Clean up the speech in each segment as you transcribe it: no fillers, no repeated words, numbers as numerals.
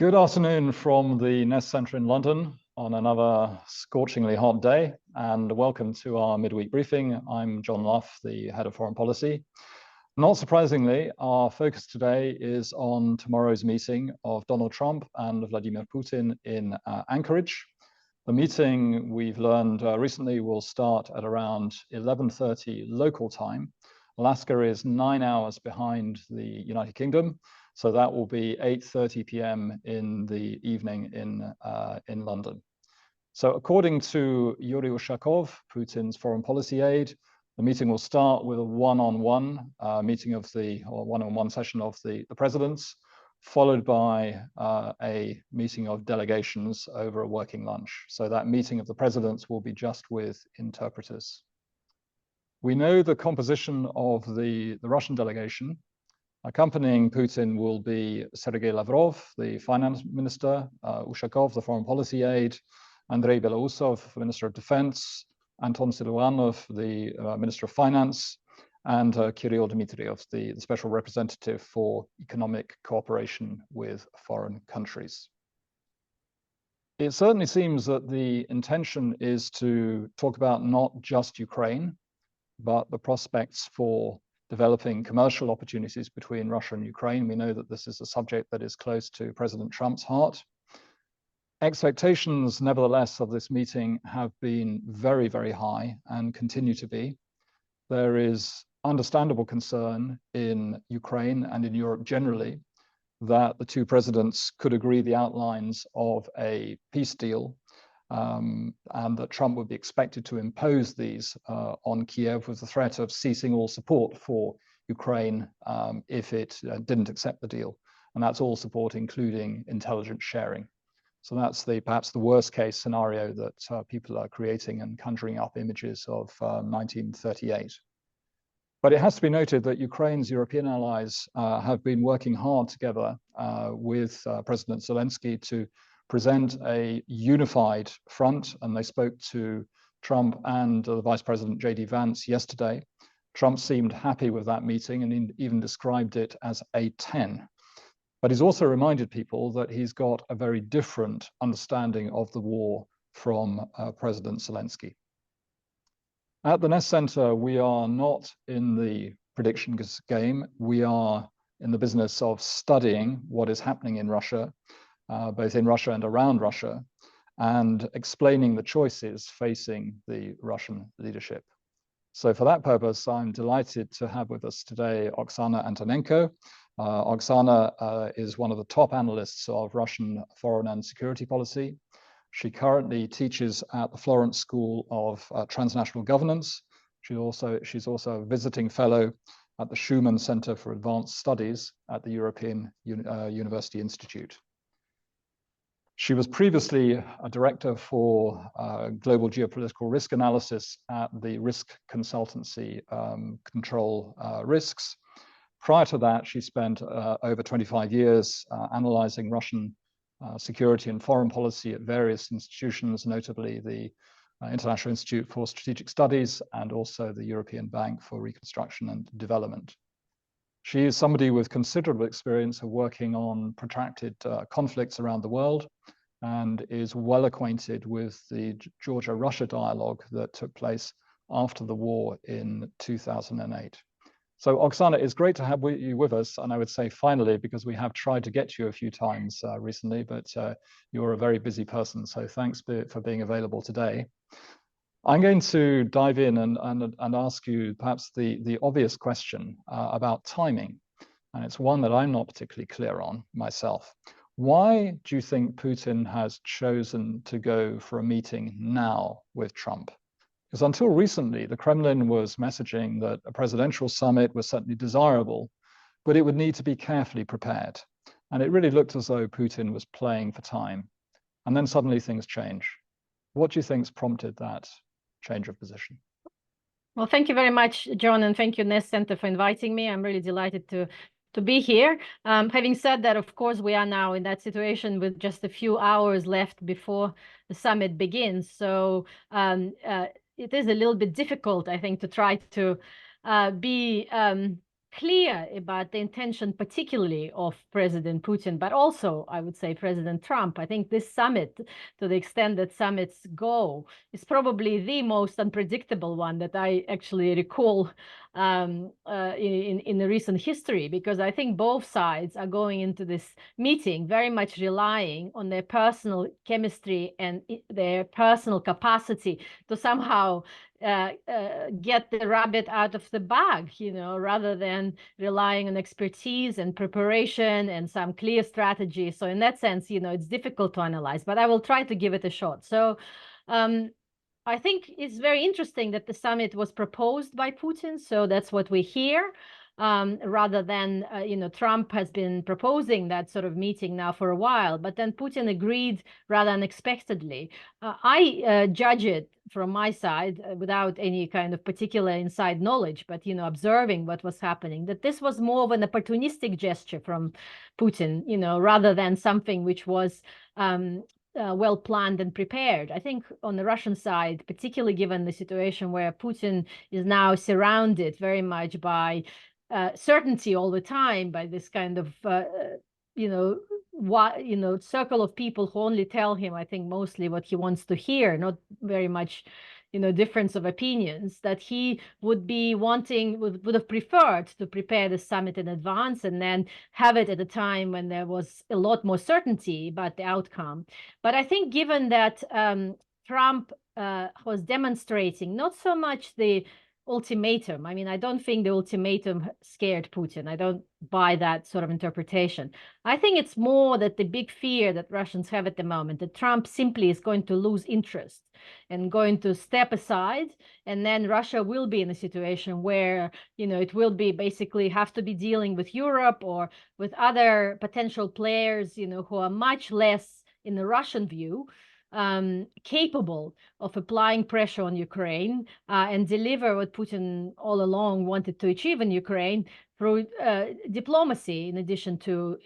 Good afternoon from the NEST Centre in London on another scorchingly hot day, and welcome to our midweek briefing. I'm John Lough, the Head of Foreign Policy. Not surprisingly, our focus today is on tomorrow's meeting of Donald Trump and Vladimir Putin in Anchorage. The meeting, we've learned recently, will start at around 11:30 local time. Alaska is 9 hours behind the United Kingdom, so that will be 8:30 p.m. in the evening in London. So according to Yuri Ushakov, Putin's foreign policy aide, the meeting will start with a one-on-one meeting of or one-on-one session of the presidents, followed by a meeting of delegations over a working lunch. So that meeting of the presidents will be just with interpreters. We know the composition of the Russian delegation. Accompanying Putin will be Sergei Lavrov, the finance minister, Ushakov, the foreign policy aide, Andrei Belousov, Minister of Defense, Anton Siluanov, the Minister of Finance, and Kirill Dmitriev, the special representative for economic cooperation with foreign countries. It certainly seems that the intention is to talk about not just Ukraine, but the prospects for developing commercial opportunities between Russia and Ukraine. We know that this is a subject that is close to President Trump's heart. Expectations, nevertheless, of this meeting have been very, very high and continue to be. There is understandable concern in Ukraine and in Europe generally that the two presidents could agree the outlines of a peace deal, and that Trump would be expected to impose these on Kiev with the threat of ceasing all support for Ukraine if it didn't accept the deal. And that's all support, including intelligence sharing. So that's perhaps the worst case scenario that people are creating and conjuring up images of 1938. But it has to be noted that Ukraine's European allies have been working hard together with President Zelensky to present a unified front, and they spoke to Trump and the Vice President J.D. Vance yesterday. Trump seemed happy with that meeting and even described it as a 10. But he's also reminded people that he's got a very different understanding of the war from President Zelensky. At the NEST Centre, we are not in the prediction game. We are in the business of studying what is happening in Russia, both in Russia and around Russia, and explaining the choices facing the Russian leadership. So for that purpose, I'm delighted to have with us today Oksana Antonenko. Oksana is one of the top analysts of Russian foreign and security policy. She currently teaches at the Florence School of Transnational Governance. She's also a visiting fellow at the Schumann Center for Advanced Studies at the European University Institute. She was previously a director for global geopolitical risk analysis at the risk consultancy Control Risks. Prior to that, she spent over 25 years analyzing Russian security and foreign policy at various institutions, notably the International Institute for Strategic Studies and also the European Bank for Reconstruction and Development. She is somebody with considerable experience of working on protracted conflicts around the world and is well acquainted with the Georgia-Russia dialogue that took place after the war in 2008. So Oksana, it's great to have you with us, and I would say finally, because we have tried to get you a few times recently, but you're a very busy person, so thanks for being available today. I'm going to dive in and ask you perhaps the obvious question about timing, and it's one that I'm not particularly clear on myself. Why do you think Putin has chosen to go for a meeting now with Trump? Because until recently, the Kremlin was messaging that a presidential summit was certainly desirable, but it would need to be carefully prepared. And it really looked as though Putin was playing for time. And then suddenly things change. What do you think's prompted that change of position? Well, thank you very much, John, and thank you, NEST Centre, for inviting me. I'm really delighted to be here. Having said that, of course, we are now in that situation with just a few hours left before the summit begins. So it is a little bit difficult, I think, to try to be clear about the intention, particularly of President Putin, but also, I would say, President Trump. I think this summit, to the extent that summits go, is probably the most unpredictable one that I actually recall in the recent history, because I think both sides are going into this meeting very much relying on their personal chemistry and their personal capacity to somehow get the rabbit out of the bag, rather than relying on expertise and preparation and some clear strategy. So in that sense, it's difficult to analyze, but I will try to give it a shot. So I think it's very interesting that the summit was proposed by Putin. So that's what we hear. Rather than, Trump has been proposing that sort of meeting now for a while, but then Putin agreed rather unexpectedly. I judge it from my side without any kind of particular inside knowledge, but, observing what was happening, that this was more of an opportunistic gesture from Putin, rather than something which was well planned and prepared. I think on the Russian side, particularly given the situation where Putin is now surrounded very much by certainty all the time, by this kind of circle of people who only tell him, I think, mostly what he wants to hear, not very much difference of opinions, that he would have preferred to prepare the summit in advance and then have it at a time when there was a lot more certainty about the outcome. But I think given that Trump was demonstrating not so much the ultimatum. I mean, I don't think the ultimatum scared Putin. I don't buy that sort of interpretation. I think it's more that the big fear that Russians have at the moment, that Trump simply is going to lose interest and going to step aside, and then Russia will be in a situation where, it will be basically have to be dealing with Europe or with other potential players, who are much less, in the Russian view, capable of applying pressure on Ukraine and deliver what Putin all along wanted to achieve in Ukraine through diplomacy, in addition to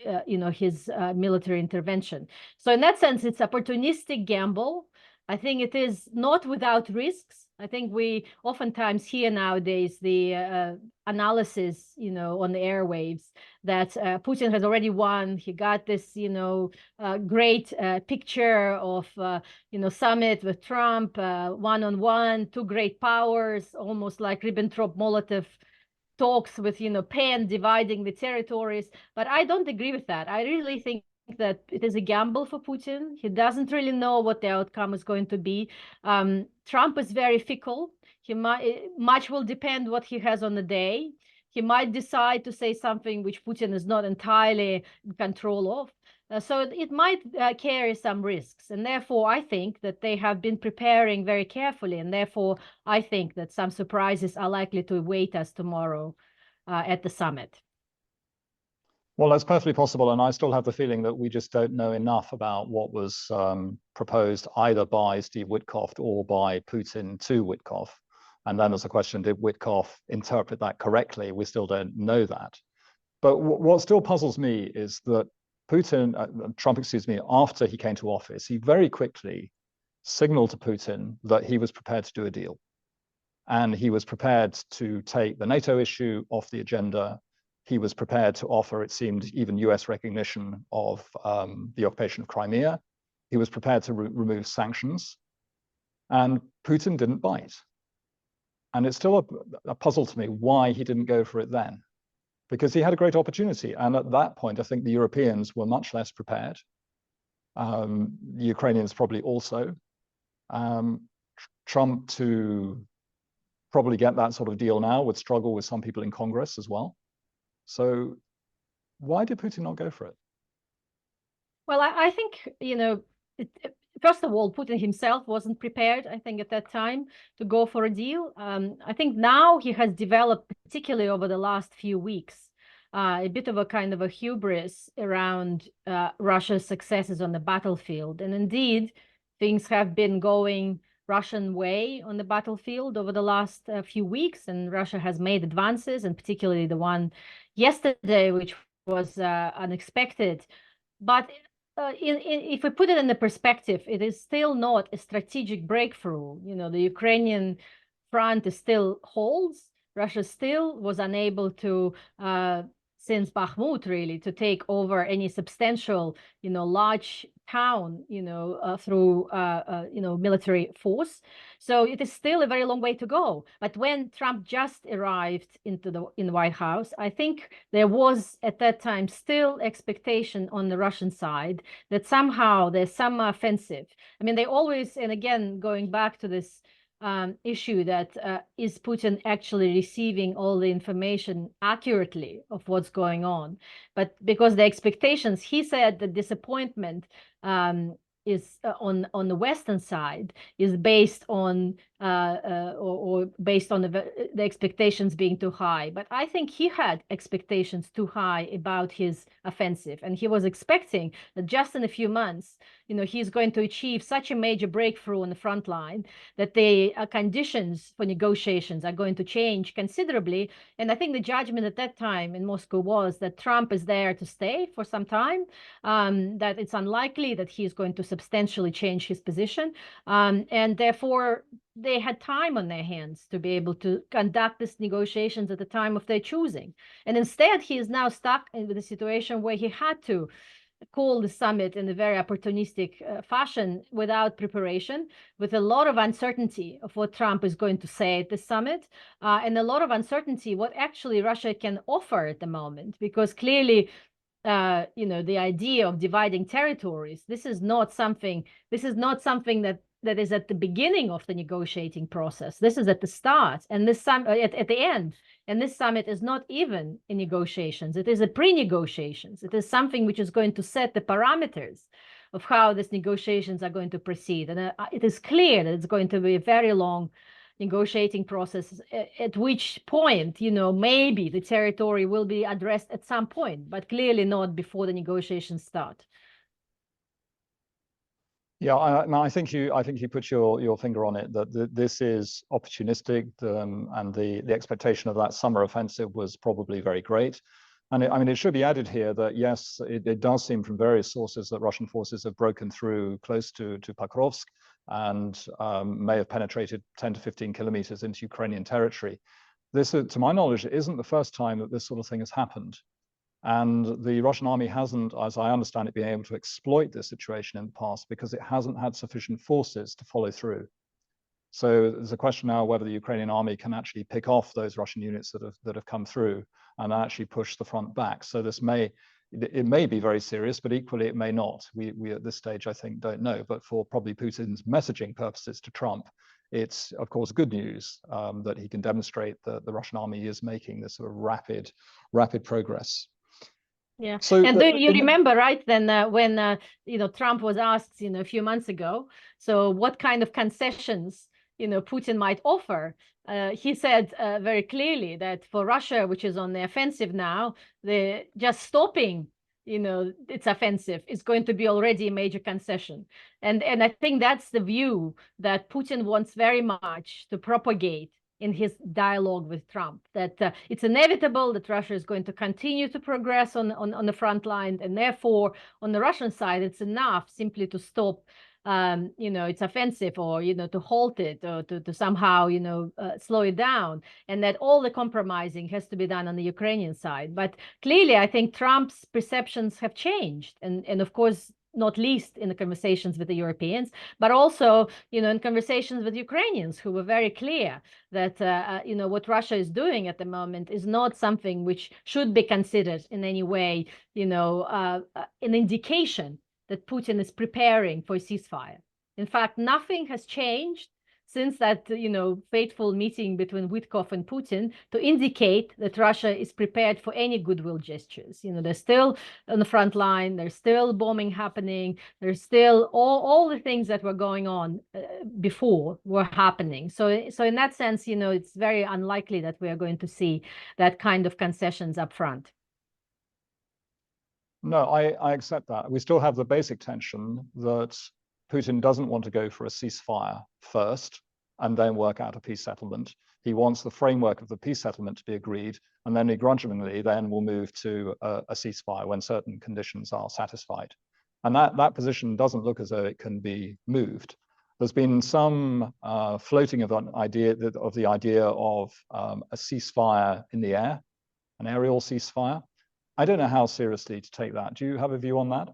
his military intervention. So in that sense, it's opportunistic gamble. I think it is not without risks. I think we oftentimes hear nowadays the analysis, on the airwaves that Putin has already won. He got this, great picture of, summit with Trump, one-on-one, two great powers, almost like Ribbentrop-Molotov talks with, Penn dividing the territories. But I don't agree with that. I really think that it is a gamble for Putin. He doesn't really know what the outcome is going to be. Trump is very fickle. Much will depend what he has on the day. He might decide to say something which Putin is not entirely in control of. So it might carry some risks. And therefore, I think that they have been preparing very carefully. And therefore, I think that some surprises are likely to await us tomorrow at the summit. Well, that's perfectly possible. And I still have the feeling that we just don't know enough about what was proposed either by Steve Witkoff or by Putin to Witkoff. And then there's a question, did Witkoff interpret that correctly? We still don't know that. But what still puzzles me is that Trump, after he came to office, he very quickly signaled to Putin that he was prepared to do a deal. And he was prepared to take the NATO issue off the agenda. He was prepared to offer, it seemed, even US recognition of the occupation of Crimea. He was prepared to remove sanctions. And Putin didn't bite. And it's still a puzzle to me why he didn't go for it then. Because he had a great opportunity. And at that point, I think the Europeans were much less prepared. The Ukrainians probably also. Trump to probably get that sort of deal now would struggle with some people in Congress as well. So why did Putin not go for it? Well, I think, first of all, Putin himself wasn't prepared, I think, at that time to go for a deal. I think now he has developed, particularly over the last few weeks, a bit of a kind of a hubris around Russia's successes on the battlefield. And indeed, things have been going Russian way on the battlefield over the last few weeks, and Russia has made advances, and particularly the one yesterday, which was unexpected. But if we put it in the perspective, it is still not a strategic breakthrough. The Ukrainian front is still holds. Russia still was unable to, since Bakhmut really, to take over any substantial, large town, through, military force. So it is still a very long way to go. But when Trump just arrived in the White House, I think there was at that time still expectation on the Russian side that somehow there's some offensive. I mean, they always, and again, going back to this issue that is Putin actually receiving all the information accurately of what's going on? But because the expectations, he said the disappointment is on the Western side is based on or based on the expectations being too high. But I think he had expectations too high about his offensive, and he was expecting that just in a few months, he's going to achieve such a major breakthrough on the front line that the conditions for negotiations are going to change considerably. And I think the judgment at that time in Moscow was that Trump is there to stay for some time, that it's unlikely that he's going to substantially change his position, and therefore they had time on their hands to be able to conduct these negotiations at the time of their choosing. And instead, he is now stuck with a situation where he had to call the summit in a very opportunistic fashion without preparation, with a lot of uncertainty of what Trump is going to say at the summit, and a lot of uncertainty what actually Russia can offer at the moment, because clearly the idea of dividing territories, this is not something that is at the beginning of the negotiating process. This is at the start, and this at the end. And this summit is not even in negotiations. It is a pre-negotiations. It is something which is going to set the parameters of how these negotiations are going to proceed. And it is clear that it's going to be a very long negotiating process, at which point, maybe the territory will be addressed at some point, but clearly not before the negotiations start. Yeah, I think you put your finger on it, that this is opportunistic, and the expectation of that summer offensive was probably very great. And it should be added here that yes, it does seem from various sources that Russian forces have broken through close to Pokrovsk and may have penetrated 10 to 15 kilometers into Ukrainian territory. This, to my knowledge, isn't the first time that this sort of thing has happened. And the Russian army hasn't, as I understand it, been able to exploit this situation in the past because it hasn't had sufficient forces to follow through. So there's a question now whether the Ukrainian army can actually pick off those Russian units that have come through and actually push the front back. So it may be very serious, but equally it may not. We at this stage, I think, don't know. But for probably Putin's messaging purposes to Trump, it's of course good news that he can demonstrate that the Russian army is making this sort of rapid progress. Yeah. So, and do you remember, right, then when Trump was asked a few months ago, so what kind of concessions Putin might offer, he said very clearly that for Russia, which is on the offensive now, just stopping its offensive is going to be already a major concession. And I think that's the view that Putin wants very much to propagate in his dialogue with Trump, that it's inevitable that Russia is going to continue to progress on the front line, and therefore on the Russian side it's enough simply to stop its offensive, or to halt it, or to somehow slow it down, and that all the compromising has to be done on the Ukrainian side. But clearly I think Trump's perceptions have changed, and of course not least in the conversations with the Europeans, but also, in conversations with Ukrainians who were very clear that, what Russia is doing at the moment is not something which should be considered in any way, an indication that Putin is preparing for a ceasefire. In fact, nothing has changed since that, fateful meeting between Witkoff and Putin to indicate that Russia is prepared for any goodwill gestures. They're still on the front line. There's still bombing happening. There's still all the things that were going on before were happening. So in that sense, it's very unlikely that we are going to see that kind of concessions up front. No, I accept that. We still have the basic tension that Putin doesn't want to go for a ceasefire first and then work out a peace settlement. He wants the framework of the peace settlement to be agreed, and then begrudgingly then will move to a ceasefire when certain conditions are satisfied. And that position doesn't look as though it can be moved. There's been some floating of the idea of a ceasefire in the air, an aerial ceasefire. I don't know how seriously to take that. Do you have a view on that?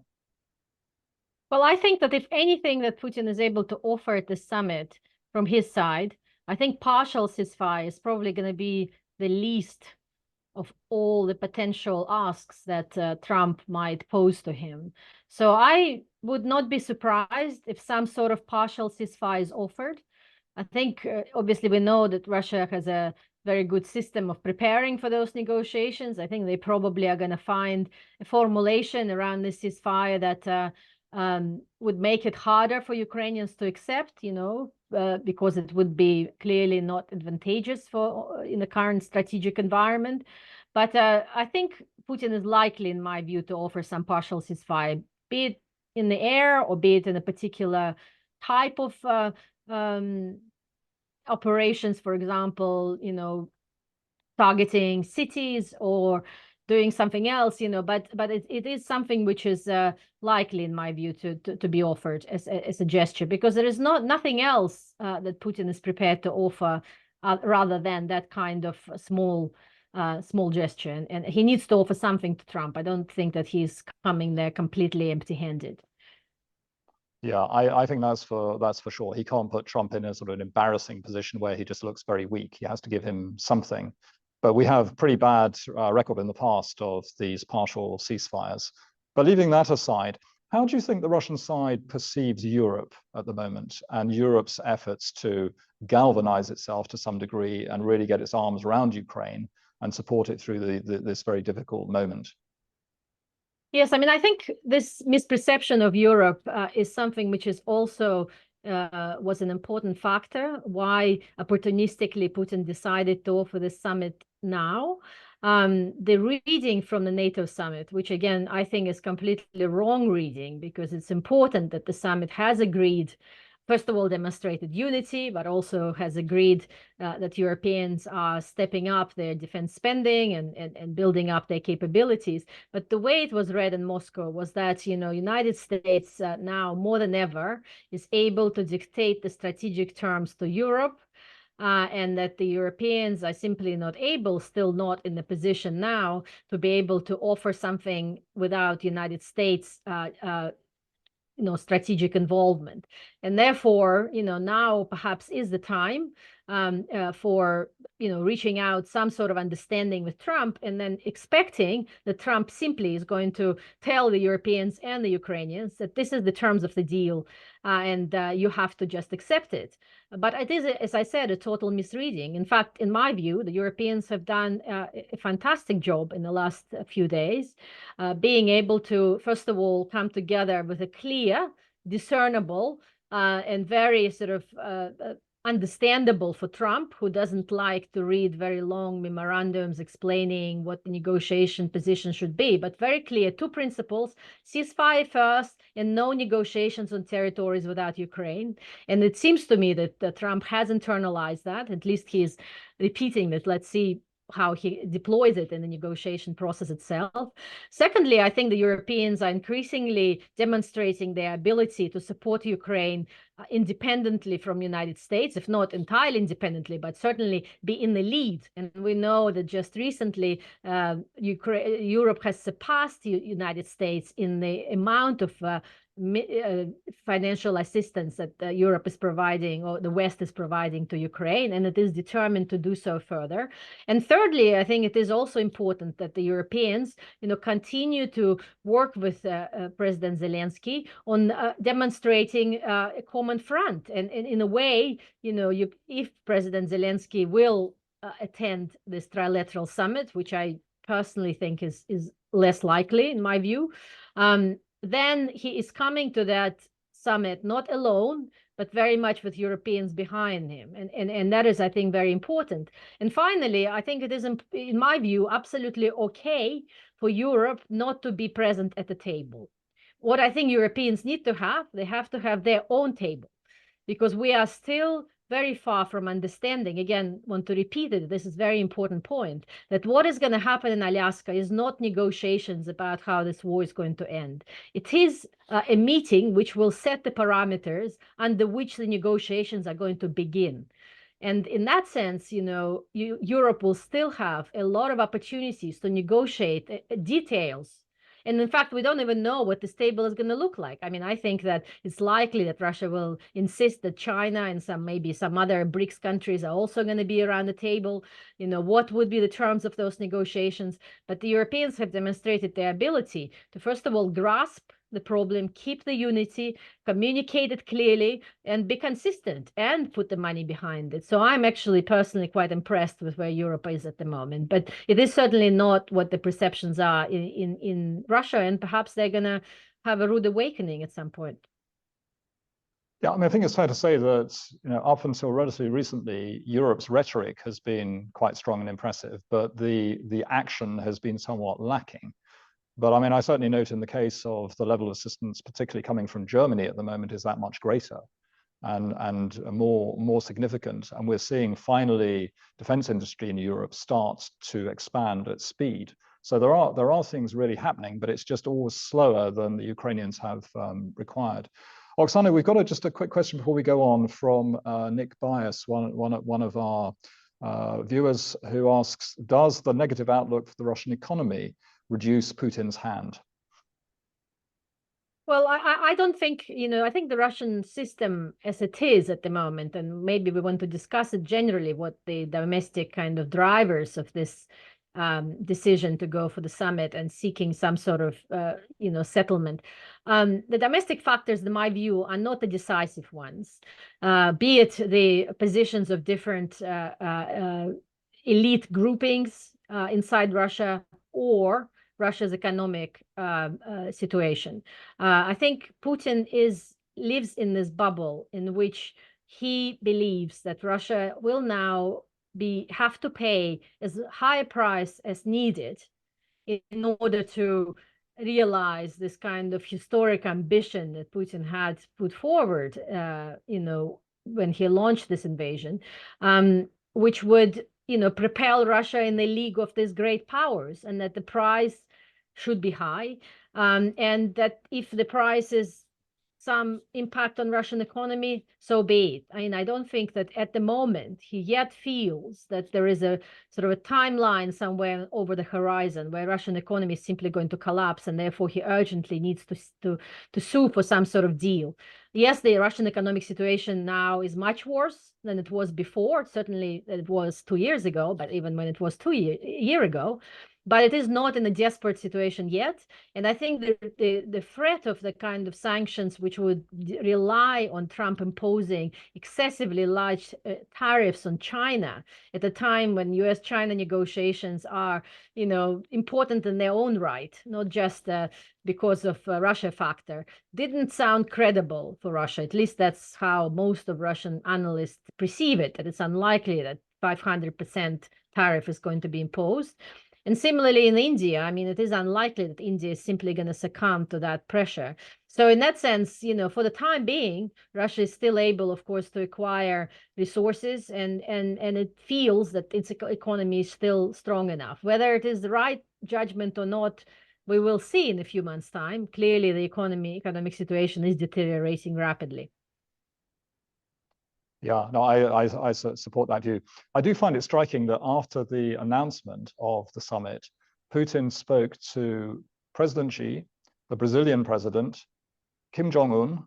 Well, I think that if anything that Putin is able to offer at the summit from his side, I think partial ceasefire is probably going to be the least of all the potential asks that Trump might pose to him. So I would not be surprised if some sort of partial ceasefire is offered. I think, obviously, we know that Russia has a very good system of preparing for those negotiations. I think they probably are going to find a formulation around this ceasefire that would make it harder for Ukrainians to accept, because it would be clearly not advantageous in the current strategic environment. But I think Putin is likely, in my view, to offer some partial ceasefire, be it in the air or be it in a particular type of operations, for example, targeting cities or doing something else, but it is something which is likely, in my view, to be offered as a gesture, because there is nothing else that Putin is prepared to offer rather than that kind of small gesture, and he needs to offer something to Trump. I don't think that he's coming there completely empty-handed. Yeah, I think that's for sure. He can't put Trump in a sort of an embarrassing position where he just looks very weak. He has to give him something. But we have pretty bad record in the past of these partial ceasefires. But leaving that aside, how do you think the Russian side perceives Europe at the moment and Europe's efforts to galvanize itself to some degree and really get its arms around Ukraine and support it through this very difficult moment? Yes, I mean, I think this misperception of Europe is something which is also was an important factor why opportunistically Putin decided to offer the summit now. The reading from the NATO summit, which again, I think is completely wrong reading, because it's important that the summit has agreed, first of all, demonstrated unity, but also has agreed that Europeans are stepping up their defense spending and building up their capabilities. But the way it was read in Moscow was that, United States now more than ever is able to dictate the strategic terms to Europe, and that the Europeans are simply not able, still not in the position now, to be able to offer something without United States strategic involvement. And therefore, now perhaps is the time for, reaching out some sort of understanding with Trump, and then expecting that Trump simply is going to tell the Europeans and the Ukrainians that this is the terms of the deal, and you have to just accept it. But it is, as I said, a total misreading. In fact, in my view, the Europeans have done a fantastic job in the last few days, being able to, first of all, come together with a clear, discernible, and very sort of understandable for Trump, who doesn't like to read very long memorandums explaining what the negotiation position should be, but very clear two principles: ceasefire first and no negotiations on territories without Ukraine. And it seems to me that Trump has internalized that. At least he's repeating that. Let's see how he deploys it in the negotiation process itself. Secondly, I think the Europeans are increasingly demonstrating their ability to support Ukraine independently from the United States, if not entirely independently, but certainly be in the lead. And we know that just recently, Europe has surpassed the United States in the amount of financial assistance that Europe is providing, or the West is providing, to Ukraine, and it is determined to do so further. And thirdly, I think it is also important that the Europeans, continue to work with President Zelensky on demonstrating a common front. And in a way, if President Zelensky will attend this trilateral summit, which I personally think is less likely in my view, then he is coming to that summit not alone, but very much with Europeans behind him. And that is, I think, very important. And finally, I think it is, in my view, absolutely okay for Europe not to be present at the table. What I think Europeans need to have, they have to have their own table, because we are still very far from understanding, again, want to repeat it, this is a very important point, that what is going to happen in Alaska is not negotiations about how this war is going to end. It is a meeting which will set the parameters under which the negotiations are going to begin. And in that sense, Europe will still have a lot of opportunities to negotiate details. And in fact, we don't even know what this table is going to look like. I mean, I think that it's likely that Russia will insist that China and maybe some other BRICS countries are also going to be around the table. What would be the terms of those negotiations? But the Europeans have demonstrated their ability to, first of all, grasp the problem, keep the unity, communicate it clearly, and be consistent and put the money behind it. So I'm actually personally quite impressed with where Europe is at the moment. But it is certainly not what the perceptions are in Russia, and perhaps they're going to have a rude awakening at some point. Yeah, I mean, I think it's fair to say that up until relatively recently, Europe's rhetoric has been quite strong and impressive, but the action has been somewhat lacking. But I mean, I certainly note in the case of the level of assistance, particularly coming from Germany at the moment, is that much greater and more significant. And we're seeing finally defense industry in Europe start to expand at speed. So there are things really happening, but it's just always slower than the Ukrainians have required. Oksana, we've got just a quick question before we go on from Nick Bias, one of our viewers, who asks, does the negative outlook for the Russian economy reduce Putin's hand? Well, I don't think, I think the Russian system as it is at the moment, and maybe we want to discuss it generally, what the domestic kind of drivers of this decision to go for the summit and seeking some sort of, settlement. The domestic factors, in my view, are not the decisive ones, be it the positions of different elite groupings inside Russia or Russia's economic situation. I think Putin lives in this bubble in which he believes that Russia will now have to pay as high a price as needed in order to realize this kind of historic ambition that Putin had put forward, when he launched this invasion, which would propel Russia in the league of these great powers, and that the price should be high, and that if the price is some impact on Russian economy, so be it. I mean, I don't think that at the moment he yet feels that there is a sort of a timeline somewhere over the horizon where Russian economy is simply going to collapse, and therefore he urgently needs to sue for some sort of deal. Yes, the Russian economic situation now is much worse than it was before. Certainly it was 2 years ago, but even when it was a year ago, but it is not in a desperate situation yet. And I think the threat of the kind of sanctions which would rely on Trump imposing excessively large tariffs on China at a time when US-China negotiations are, important in their own right, not just because of Russia factor, didn't sound credible for Russia. At least that's how most of Russian analysts perceive it, that it's unlikely that 500% tariff is going to be imposed. And similarly in India, I mean, it is unlikely that India is simply going to succumb to that pressure. So in that sense, for the time being, Russia is still able, of course, to acquire resources, and it feels that its economy is still strong enough. Whether it is the right judgment or not, we will see in a few months' time. Clearly, the economic situation is deteriorating rapidly. Yeah, no, I support that view. I do find it striking that after the announcement of the summit, Putin spoke to President Xi, the Brazilian president, Kim Jong-un,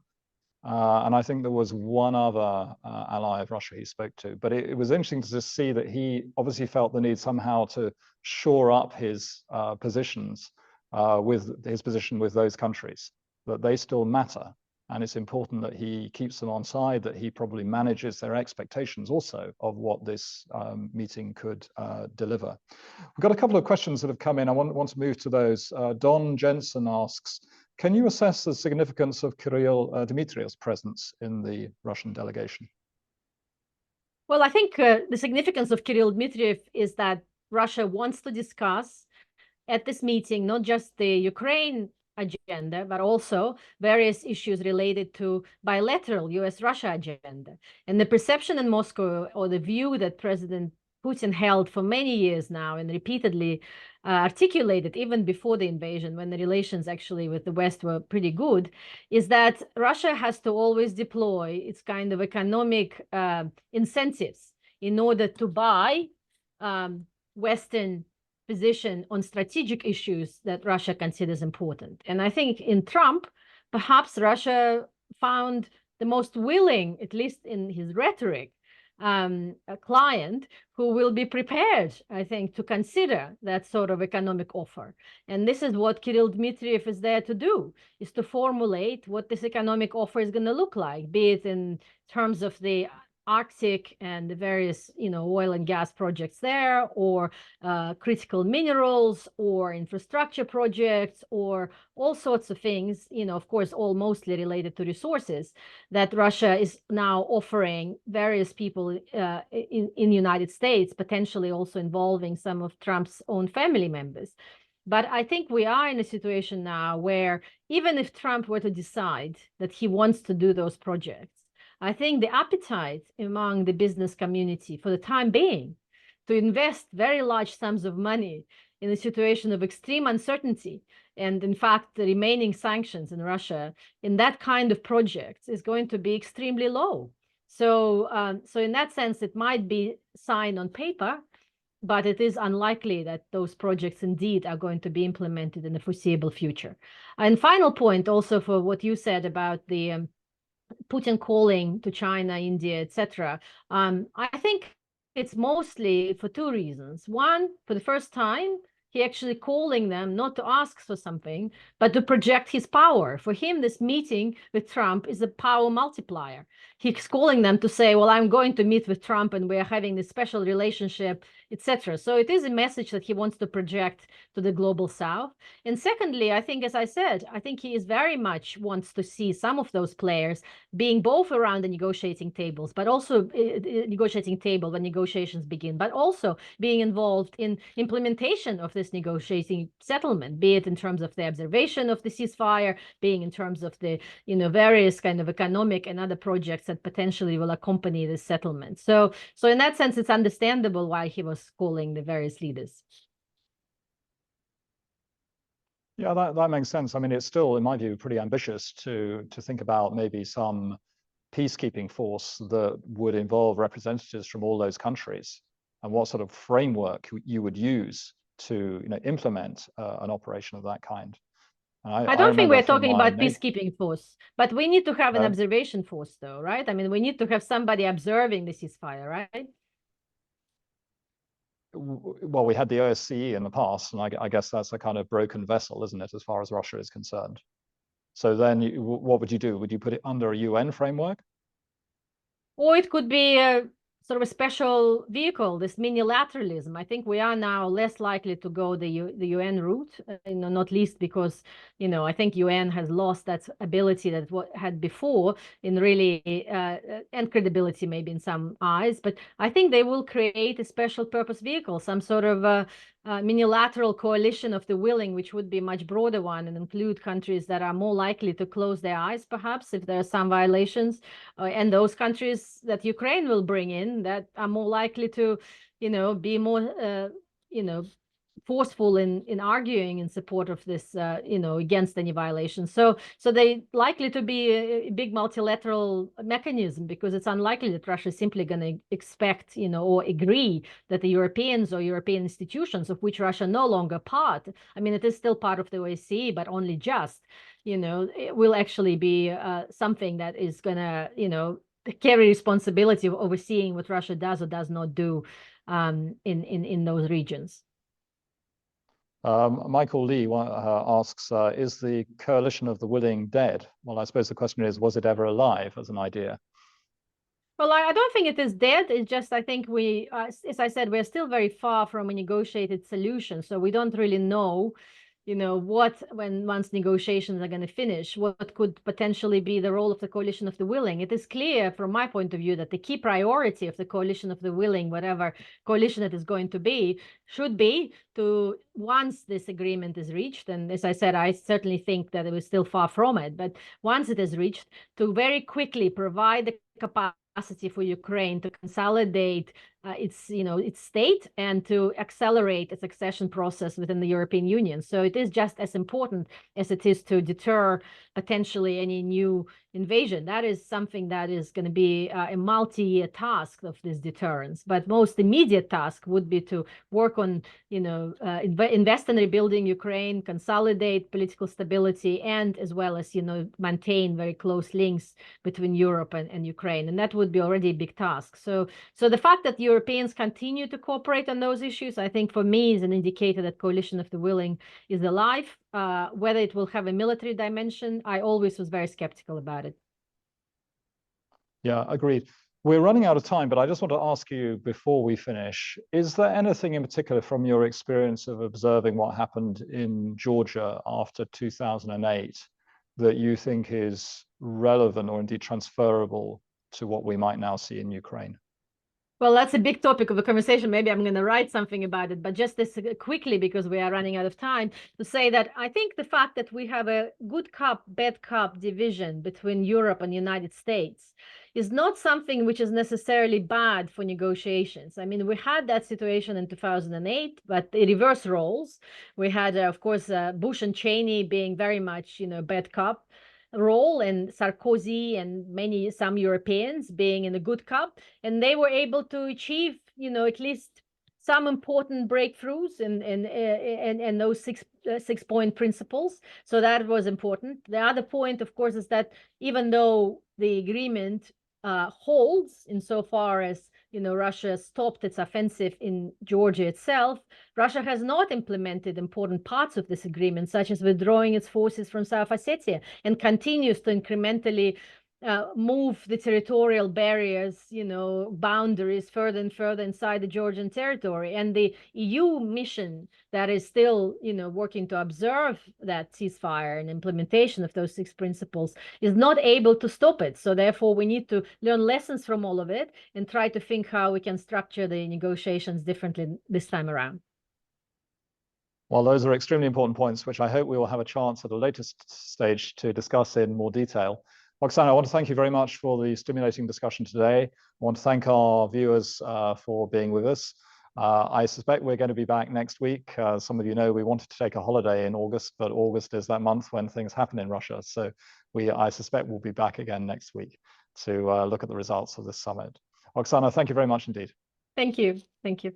and I think there was one other ally of Russia he spoke to. But it was interesting to just see that he obviously felt the need somehow to shore up his positions with his position with those countries, that they still matter. And it's important that he keeps them on side, that he probably manages their expectations also of what this meeting could deliver. We've got a couple of questions that have come in. I want to move to those. Don Jensen asks, can you assess the significance of Kirill Dmitriev's presence in the Russian delegation? Well, I think the significance of Kirill Dmitriev is that Russia wants to discuss at this meeting not just the Ukraine agenda, but also various issues related to bilateral US-Russia agenda. And the perception in Moscow, or the view that President Putin held for many years now and repeatedly articulated even before the invasion, when the relations actually with the West were pretty good, is that Russia has to always deploy its kind of economic incentives in order to buy Western position on strategic issues that Russia considers important. And I think in Trump, perhaps Russia found the most willing, at least in his rhetoric, a client who will be prepared, I think, to consider that sort of economic offer. And this is what Kirill Dmitriev is there to do, is to formulate what this economic offer is going to look like, be it in terms of the Arctic and the various, oil and gas projects there, or critical minerals, or infrastructure projects, or all sorts of things, of course, all mostly related to resources that Russia is now offering various people in the United States, potentially also involving some of Trump's own family members. But I think we are in a situation now where even if Trump were to decide that he wants to do those projects, I think the appetite among the business community for the time being to invest very large sums of money in a situation of extreme uncertainty, and in fact, the remaining sanctions in Russia in that kind of projects is going to be extremely low. So in that sense, it might be signed on paper, but it is unlikely that those projects indeed are going to be implemented in the foreseeable future. And final point also for what you said about the Putin calling to China, India, etc. I think it's mostly for two reasons. One, for the first time, he actually calling them not to ask for something, but to project his power. For him, this meeting with Trump is a power multiplier. He's calling them to say, well, I'm going to meet with Trump and we're having this special relationship, etc. So it is a message that he wants to project to the global South. And secondly, I think, as I said, I think he is very much wants to see some of those players being both around the negotiating tables, but also negotiating table when negotiations begin, but also being involved in implementation of this negotiating settlement, be it in terms of the observation of the ceasefire, being in terms of the various kind of economic and other projects that potentially will accompany this settlement. So in that sense, it's understandable why he was calling the various leaders. Yeah, that makes sense. I mean, it's still, in my view, pretty ambitious to think about maybe some peacekeeping force that would involve representatives from all those countries, and what sort of framework you would use to implement an operation of that kind. I don't think we're talking about peacekeeping force, but we need to have an observation force, though, right? I mean, we need to have somebody observing the ceasefire, right? Well, we had the OSCE in the past, and I guess that's a kind of broken vessel, isn't it, as far as Russia is concerned? So then what would you do? Would you put it under a UN framework? Or it could be a sort of a special vehicle, this minilateralism. I think we are now less likely to go the UN route, not least because, I think UN has lost that ability that it had before in really, and credibility maybe in some eyes, but I think they will create a special purpose vehicle, some sort of a minilateral coalition of the willing, which would be a much broader one and include countries that are more likely to close their eyes, perhaps, if there are some violations, and those countries that Ukraine will bring in that are more likely to, be more, forceful in arguing in support of this, against any violations. So they likely to be a big multilateral mechanism, because it's unlikely that Russia is simply going to expect, or agree that the Europeans or European institutions, of which Russia no longer part, I mean, it is still part of the OSCE, but only just, it will actually be something that is going to, carry responsibility of overseeing what Russia does or does not do in those regions. Michael Lee asks, is the coalition of the willing dead? Well, I suppose the question is, was it ever alive as an idea? Well, I don't think it is dead. It's just, I think as I said, we're still very far from a negotiated solution. So we don't really know, once negotiations are going to finish, what could potentially be the role of the coalition of the willing. It is clear from my point of view that the key priority of the coalition of the willing, whatever coalition it is going to be, should be to, once this agreement is reached, and as I said, I certainly think that it was still far from it, but once it is reached, to very quickly provide the capacity for Ukraine to consolidate its state and to accelerate its accession process within the European Union. So it is just as important as it is to deter potentially any new invasion. That is something that is going to be a multi-year task of this deterrence. But most immediate task would be to work on, invest in rebuilding Ukraine, consolidate political stability, and as well as, maintain very close links between Europe and Ukraine. And that would be already a big task. So the fact that Europeans continue to cooperate on those issues, I think for me is an indicator that coalition of the willing is alive. Whether it will have a military dimension, I always was very skeptical about it. Yeah, agreed. We're running out of time, but I just want to ask you before we finish, is there anything in particular from your experience of observing what happened in Georgia after 2008 that you think is relevant or indeed transferable to what we might now see in Ukraine? Well, that's a big topic of the conversation. Maybe I'm going to write something about it, but just this quickly, because we are running out of time, to say that I think the fact that we have a good cop, bad cop division between Europe and the United States is not something which is necessarily bad for negotiations. I mean, we had that situation in 2008, but the reverse roles. We had, of course, Bush and Cheney being very much, bad cop role, and Sarkozy and some Europeans being in a good cop, and they were able to achieve, at least some important breakthroughs in those six-point principles. So that was important. The other point, of course, is that even though the agreement holds insofar as Russia stopped its offensive in Georgia itself, Russia has not implemented important parts of this agreement, such as withdrawing its forces from South Ossetia, and continues to incrementally move the territorial barriers, boundaries further and further inside the Georgian territory. And the EU mission that is still, working to observe that ceasefire and implementation of those six principles is not able to stop it. So therefore, we need to learn lessons from all of it and try to think how we can structure the negotiations differently this time around. Well, those are extremely important points, which I hope we will have a chance at a later stage to discuss in more detail. Oksana, I want to thank you very much for the stimulating discussion today. I want to thank our viewers for being with us. I suspect we're going to be back next week. Some of you know we wanted to take a holiday in August, but August is that month when things happen in Russia. So I suspect we'll be back again next week to look at the results of this summit. Oksana, thank you very much indeed. Thank you. Thank you.